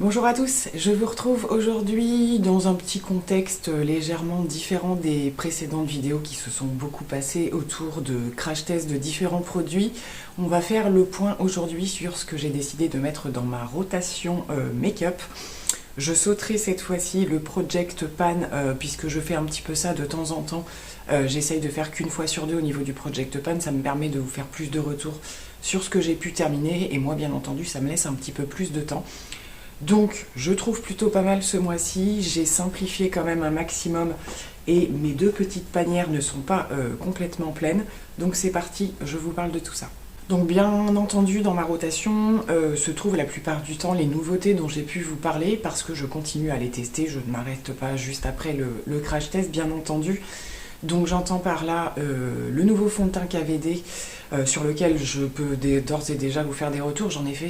Bonjour à tous, je vous retrouve aujourd'hui dans un petit contexte légèrement différent des précédentes vidéos qui se sont beaucoup passées autour de crash tests de différents produits. On va faire le point aujourd'hui sur ce que j'ai décidé de mettre dans ma rotation make-up. Je sauterai cette fois-ci le Project Pan puisque je fais un petit peu ça de temps en temps. J'essaye de faire qu'une fois sur deux au niveau du Project Pan, ça me permet de vous faire plus de retours sur ce que j'ai pu terminer et moi bien entendu ça me laisse un petit peu plus de temps. Donc je trouve plutôt pas mal ce mois-ci, j'ai simplifié quand même un maximum et mes deux petites panières ne sont pas complètement pleines. Donc c'est parti, je vous parle de tout ça. Donc bien entendu dans ma rotation se trouvent la plupart du temps les nouveautés dont j'ai pu vous parler parce que je continue à les tester, je ne m'arrête pas juste après le crash test bien entendu. Donc j'entends par là le nouveau fond de teint KVD sur lequel je peux d'ores et déjà vous faire des retours. J'en ai fait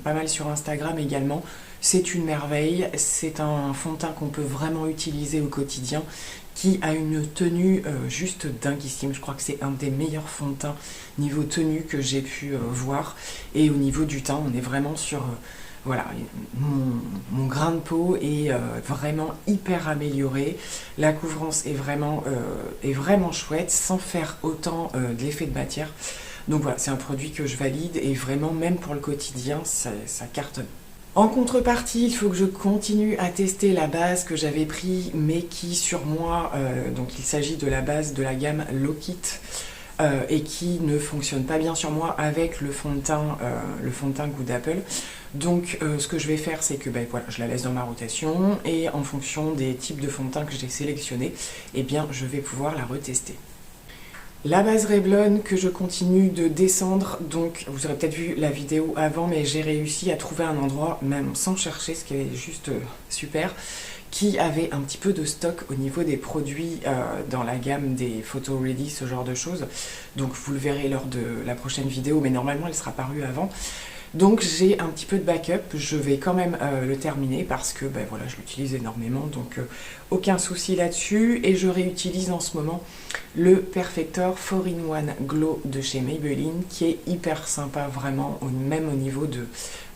pas mal sur Instagram également. C'est une merveille, c'est un fond de teint qu'on peut vraiment utiliser au quotidien qui a une tenue juste dinguissime. Je crois que c'est un des meilleurs fonds de teint niveau tenue que j'ai pu voir. Et au niveau du teint, on est vraiment sur... Voilà, mon grain de peau est vraiment hyper amélioré. La couvrance est vraiment chouette sans faire autant d'effet de matière. Donc voilà, c'est un produit que je valide et vraiment, même pour le quotidien, ça cartonne. En contrepartie, il faut que je continue à tester la base que j'avais pris, mais qui sur moi, donc il s'agit de la base de la gamme Low Kit. Et qui ne fonctionne pas bien sur moi avec le fond de teint Good Apple. Donc ce que je vais faire, c'est que voilà, je la laisse dans ma rotation et en fonction des types de fond de teint que j'ai sélectionnés, eh bien je vais pouvoir la retester. La base Revlon que je continue de descendre, donc vous aurez peut-être vu la vidéo avant, mais j'ai réussi à trouver un endroit, même sans chercher, ce qui est juste super, qui avait un petit peu de stock au niveau des produits dans la gamme des Photo Ready, ce genre de choses. Donc vous le verrez lors de la prochaine vidéo, mais normalement elle sera parue avant. Donc j'ai un petit peu de backup, je vais quand même le terminer parce que voilà, je l'utilise énormément, donc aucun souci là-dessus. Et je réutilise en ce moment le Perfector 4-in-1 Glow de chez Maybelline qui est hyper sympa vraiment, même au niveau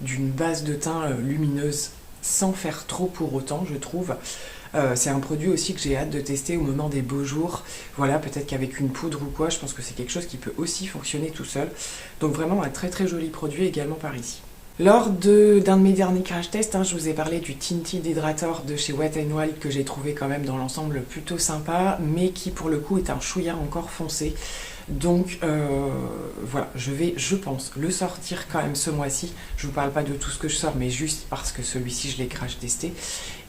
d'une base de teint lumineuse sans faire trop pour autant, je trouve. C'est un produit aussi que j'ai hâte de tester au moment des beaux jours. Voilà, peut-être qu'avec une poudre ou quoi, je pense que c'est quelque chose qui peut aussi fonctionner tout seul. Donc vraiment un très très joli produit également par ici. Lors d'un de mes derniers crash tests, je vous ai parlé du Tinted Hydrator de chez Wet n Wild que j'ai trouvé quand même dans l'ensemble plutôt sympa, mais qui pour le coup est un chouïa encore foncé. Donc voilà, je vais, je pense, le sortir quand même ce mois-ci. Je vous parle pas de tout ce que je sors, mais juste parce que celui-ci je l'ai crash testé.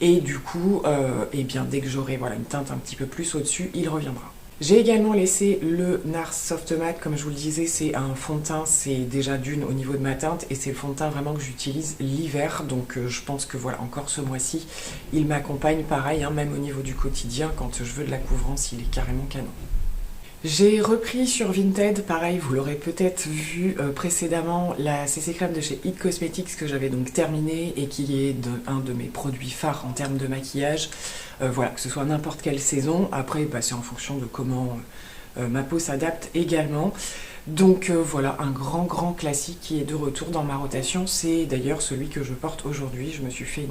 Et du coup, eh bien dès que j'aurai voilà, une teinte un petit peu plus au-dessus, il reviendra. J'ai également laissé le NARS Soft Matte, comme je vous le disais, c'est un fond de teint, c'est déjà d'une au niveau de ma teinte, et c'est le fond de teint vraiment que j'utilise l'hiver, donc je pense que voilà, encore ce mois-ci, il m'accompagne pareil, même au niveau du quotidien, quand je veux de la couvrance, il est carrément canon. J'ai repris sur Vinted, pareil, vous l'aurez peut-être vu précédemment, la CC Crème de chez It Cosmetics que j'avais donc terminée et qui est un de mes produits phares en termes de maquillage. Voilà, que ce soit n'importe quelle saison, après c'est en fonction de comment ma peau s'adapte également. Donc voilà, un grand classique qui est de retour dans ma rotation, c'est d'ailleurs celui que je porte aujourd'hui, je me suis fait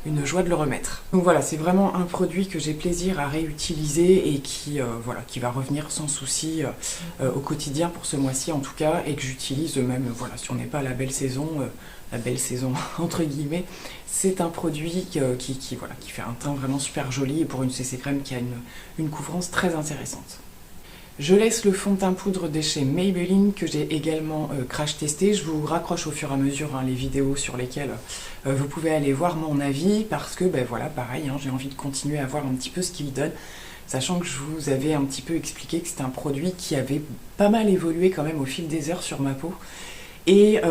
une joie de le remettre. Donc voilà, c'est vraiment un produit que j'ai plaisir à réutiliser et qui va revenir sans souci au quotidien pour ce mois-ci en tout cas, et que j'utilise même, voilà, si on n'est pas à la belle saison entre guillemets, c'est un produit qui fait un teint vraiment super joli et pour une CC crème qui a une couvrance très intéressante. Je laisse le fond de teint poudre de chez Maybelline que j'ai également crash testé. Je vous raccroche au fur et à mesure les vidéos sur lesquelles vous pouvez aller voir mon avis parce que voilà, pareil, j'ai envie de continuer à voir un petit peu ce qu'il donne, sachant que je vous avais un petit peu expliqué que c'était un produit qui avait pas mal évolué quand même au fil des heures sur ma peau. Et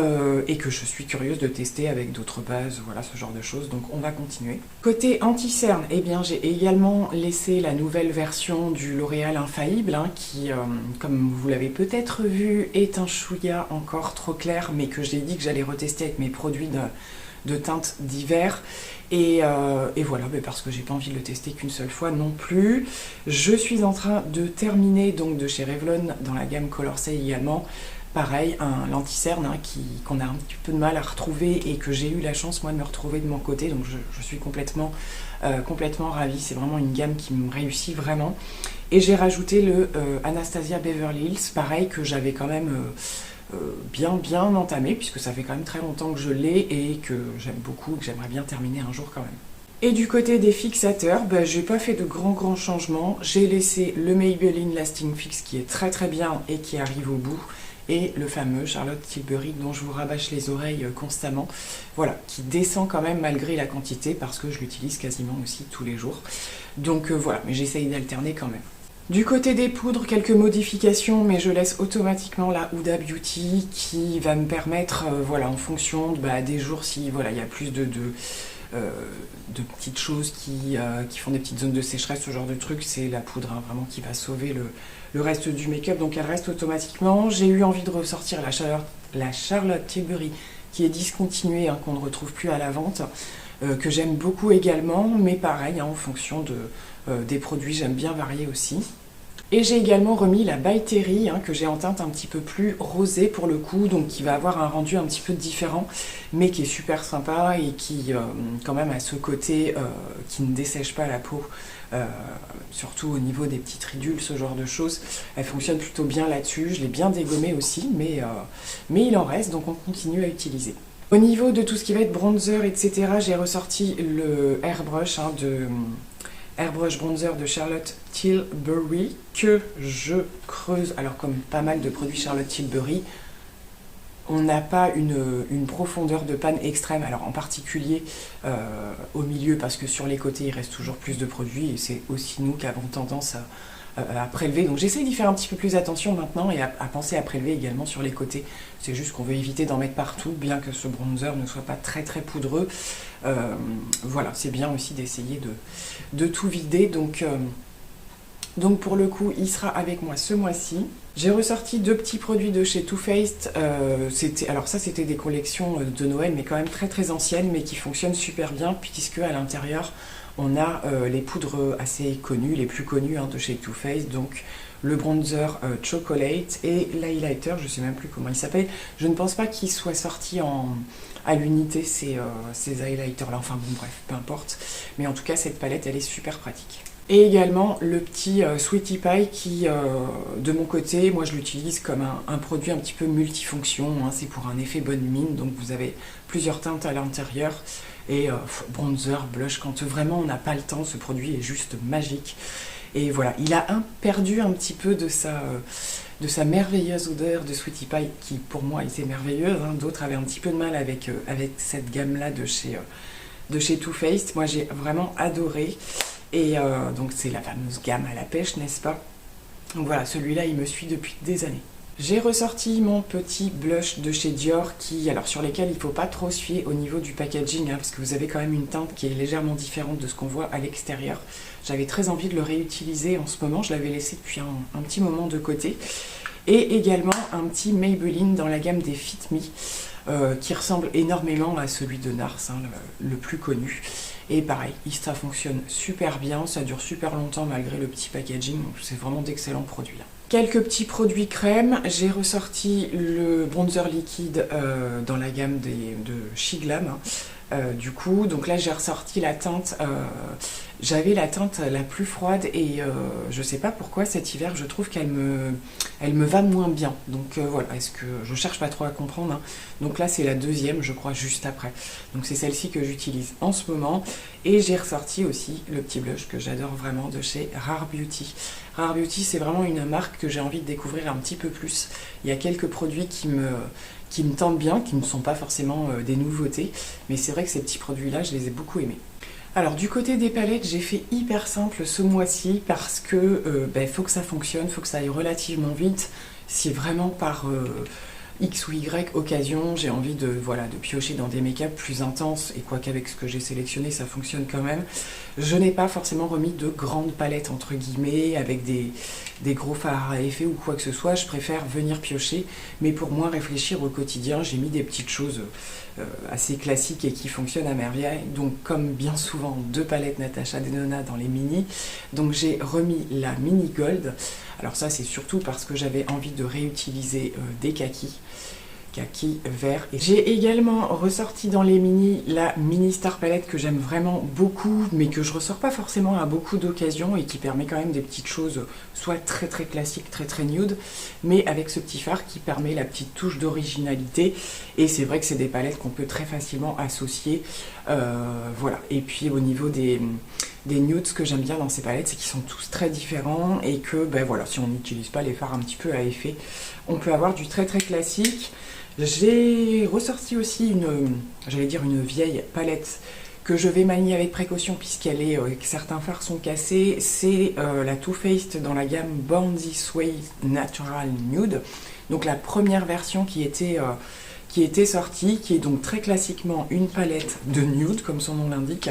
que je suis curieuse de tester avec d'autres bases, voilà, ce genre de choses, donc on va continuer. Côté anti-cerne, eh bien j'ai également laissé la nouvelle version du L'Oréal Infaillible, qui, comme vous l'avez peut-être vu, est un chouïa encore trop clair, mais que j'ai dit que j'allais retester avec mes produits de teinte d'hiver. Et voilà, parce que j'ai pas envie de le tester qu'une seule fois non plus. Je suis en train de terminer donc de chez Revlon dans la gamme Color Stay également Pareil, un lenticerne hein, qu'on a un petit peu de mal à retrouver et que j'ai eu la chance moi de me retrouver de mon côté, donc je suis complètement ravie. C'est vraiment une gamme qui me réussit vraiment. Et j'ai rajouté le Anastasia Beverly Hills, pareil, que j'avais quand même bien entamé, puisque ça fait quand même très longtemps que je l'ai et que j'aime beaucoup et que j'aimerais bien terminer un jour quand même. Et du côté des fixateurs, j'ai pas fait de grands changements. J'ai laissé le Maybelline Lasting Fix qui est très bien et qui arrive au bout. Et le fameux Charlotte Tilbury dont je vous rabâche les oreilles constamment. Voilà, qui descend quand même malgré la quantité parce que je l'utilise quasiment aussi tous les jours. Donc voilà, mais j'essaye d'alterner quand même. Du côté des poudres, quelques modifications, mais je laisse automatiquement la Huda Beauty qui va me permettre, voilà, en fonction des jours, si voilà, il y a plus de petites choses qui font des petites zones de sécheresse, ce genre de truc, c'est la poudre hein, vraiment qui va sauver le reste du make-up, donc elle reste automatiquement. J'ai eu envie de ressortir la Charlotte Tilbury qui est discontinuée, hein, qu'on ne retrouve plus à la vente, que j'aime beaucoup également, mais pareil, hein, en fonction des produits, j'aime bien varier aussi. Et j'ai également remis la By Terry, hein, que j'ai en teinte un petit peu plus rosée pour le coup, donc qui va avoir un rendu un petit peu différent, mais qui est super sympa et qui quand même a ce côté qui ne dessèche pas la peau, surtout au niveau des petites ridules, ce genre de choses. Elle fonctionne plutôt bien là-dessus, je l'ai bien dégommée aussi, mais il en reste, donc on continue à utiliser. Au niveau de tout ce qui va être bronzer, etc., j'ai ressorti le Airbrush Airbrush Bronzer de Charlotte Tilbury que je creuse. Alors comme pas mal de produits Charlotte Tilbury, on n'a pas une profondeur de panne extrême, alors en particulier au milieu parce que sur les côtés il reste toujours plus de produits et c'est aussi nous qui avons tendance à prélever. Donc j'essaie d'y faire un petit peu plus attention maintenant et à penser à prélever également sur les côtés. C'est juste qu'on veut éviter d'en mettre partout, bien que ce bronzer ne soit pas très poudreux. Voilà, c'est bien aussi d'essayer de tout vider. Donc pour le coup, il sera avec moi ce mois-ci. J'ai ressorti 2 petits produits de chez Too Faced. Alors ça, c'était des collections de Noël, mais quand même très anciennes, mais qui fonctionnent super bien, puisque à l'intérieur, on a les poudres assez connues, les plus connues hein, de chez Too Faced, donc le bronzer Chocolate et l'highlighter, je ne sais même plus comment il s'appelle. Je ne pense pas qu'il soit sorti à l'unité ces highlighters là, enfin bon bref, peu importe. Mais en tout cas, cette palette, elle est super pratique. Et également le petit Sweetie Pie qui, de mon côté, moi je l'utilise comme un produit un petit peu multifonction, hein, c'est pour un effet bonne mine, donc vous avez plusieurs teintes à l'intérieur, et bronzer, blush, quand vraiment on n'a pas le temps, ce produit est juste magique. Et voilà, il a perdu un petit peu de sa merveilleuse odeur de Sweetie Pie, qui pour moi était merveilleuse, hein. D'autres avaient un petit peu de mal avec cette gamme-là de chez Too Faced. Moi j'ai vraiment adoré. Et donc c'est la fameuse gamme à la pêche, n'est-ce pas? Donc voilà, celui-là il me suit depuis des années. J'ai ressorti mon petit blush de chez Dior alors sur lesquels il ne faut pas trop se fier au niveau du packaging, hein, parce que vous avez quand même une teinte qui est légèrement différente de ce qu'on voit à l'extérieur. J'avais très envie de le réutiliser en ce moment, je l'avais laissé depuis un petit moment de côté. Et également un petit Maybelline dans la gamme des Fit Me, qui ressemble énormément à celui de Nars, hein, le plus connu. Et pareil, ça fonctionne super bien, ça dure super longtemps malgré le petit packaging, donc c'est vraiment d'excellents produits là. Quelques petits produits crème, j'ai ressorti le bronzer liquide dans la gamme de Shiglam. Du coup, donc là j'ai ressorti la teinte, j'avais la teinte la plus froide et je sais pas pourquoi cet hiver je trouve qu'elle me va moins bien. Donc voilà, est-ce que je cherche pas trop à comprendre, hein. Donc là c'est la deuxième je crois juste après. Donc c'est celle-ci que j'utilise en ce moment. Et j'ai ressorti aussi le petit blush que j'adore vraiment de chez Rare Beauty. Rare Beauty c'est vraiment une marque que j'ai envie de découvrir un petit peu plus. Il y a quelques produits qui me tentent bien, qui ne sont pas forcément des nouveautés, mais c'est vrai que ces petits produits-là, je les ai beaucoup aimés. Alors du côté des palettes, j'ai fait hyper simple ce mois-ci parce que faut que ça fonctionne, faut que ça aille relativement vite. Si vraiment par X ou Y occasion, j'ai envie de, voilà, de piocher dans des make-up plus intenses, et quoi qu'avec ce que j'ai sélectionné, ça fonctionne quand même. Je n'ai pas forcément remis de grandes palettes, entre guillemets, avec des gros fards à effet ou quoi que ce soit. Je préfère venir piocher, mais pour moins réfléchir au quotidien, j'ai mis des petites choses assez classiques et qui fonctionnent à merveille. Donc, comme bien souvent, 2 palettes Natasha Denona dans les mini. Donc, j'ai remis la mini gold. Alors ça, c'est surtout parce que j'avais envie de réutiliser des kaki vert. J'ai également ressorti dans les mini la mini Star Palette que j'aime vraiment beaucoup, mais que je ressors pas forcément à beaucoup d'occasions et qui permet quand même des petites choses, soit très très classiques, très très nude, mais avec ce petit fard qui permet la petite touche d'originalité. Et c'est vrai que c'est des palettes qu'on peut très facilement associer. Voilà. Et puis au niveau des nudes, ce que j'aime bien dans ces palettes, c'est qu'ils sont tous très différents et que, ben voilà, si on n'utilise pas les fards un petit peu à effet, on peut avoir du très très classique. J'ai ressorti aussi j'allais dire une vieille palette que je vais manier avec précaution puisqu'elle est, certains fards sont cassés. C'est la Too Faced dans la gamme Born This Way Natural Nude. Donc la première version qui était sortie, qui est donc très classiquement une palette de nude, comme son nom l'indique.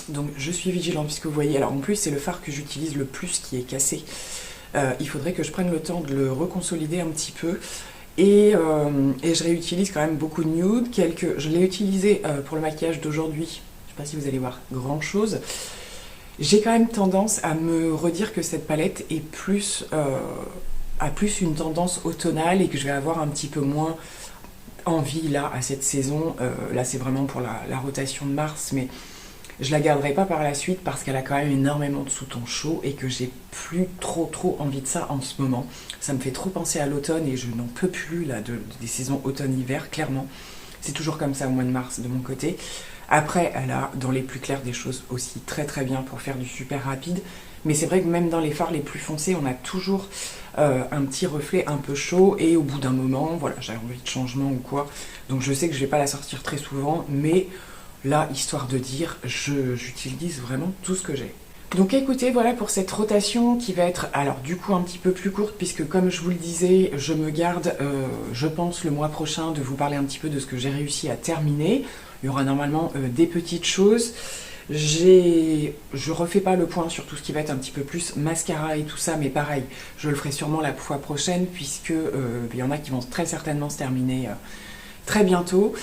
Donc je suis vigilante puisque vous voyez, alors en plus c'est le fard que j'utilise le plus qui est cassé. Il faudrait que je prenne le temps de le reconsolider un petit peu. Et je réutilise quand même beaucoup de nude. Je l'ai utilisé pour le maquillage d'aujourd'hui. Je ne sais pas si vous allez voir grand chose. J'ai quand même tendance à me redire que cette palette est a plus une tendance automnale et que je vais avoir un petit peu moins envie là à cette saison. Là c'est vraiment pour la rotation de mars, mais je la garderai pas par la suite parce qu'elle a quand même énormément de sous-tons chauds et que j'ai plus trop envie de ça en ce moment. Ça me fait trop penser à l'automne et je n'en peux plus là des saisons automne-hiver, clairement. C'est toujours comme ça au mois de mars de mon côté. Après, elle a dans les plus clairs des choses aussi très très bien pour faire du super rapide. Mais c'est vrai que même dans les fards les plus foncés, on a toujours un petit reflet un peu chaud et au bout d'un moment, voilà, j'ai envie de changement ou quoi. Donc je sais que je vais pas la sortir très souvent, mais là, histoire de dire, j'utilise vraiment tout ce que j'ai. Donc écoutez, voilà pour cette rotation qui va être, alors du coup un petit peu plus courte, puisque comme je vous le disais, je me garde, je pense le mois prochain, de vous parler un petit peu de ce que j'ai réussi à terminer. Il y aura normalement des petites choses. Je refais pas le point sur tout ce qui va être un petit peu plus mascara et tout ça, mais pareil, je le ferai sûrement la fois prochaine, puisque il y en a qui vont très certainement se terminer très bientôt.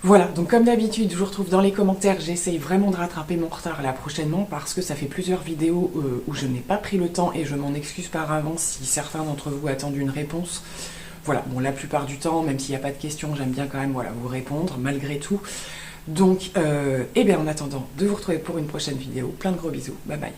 Voilà, donc comme d'habitude, je vous retrouve dans les commentaires. J'essaye vraiment de rattraper mon retard là prochainement parce que ça fait plusieurs vidéos où je n'ai pas pris le temps et je m'en excuse par avance si certains d'entre vous attendent une réponse. Voilà, bon, la plupart du temps, même s'il n'y a pas de questions, j'aime bien quand même voilà, vous répondre malgré tout. Donc, eh bien, en attendant de vous retrouver pour une prochaine vidéo, plein de gros bisous, bye bye.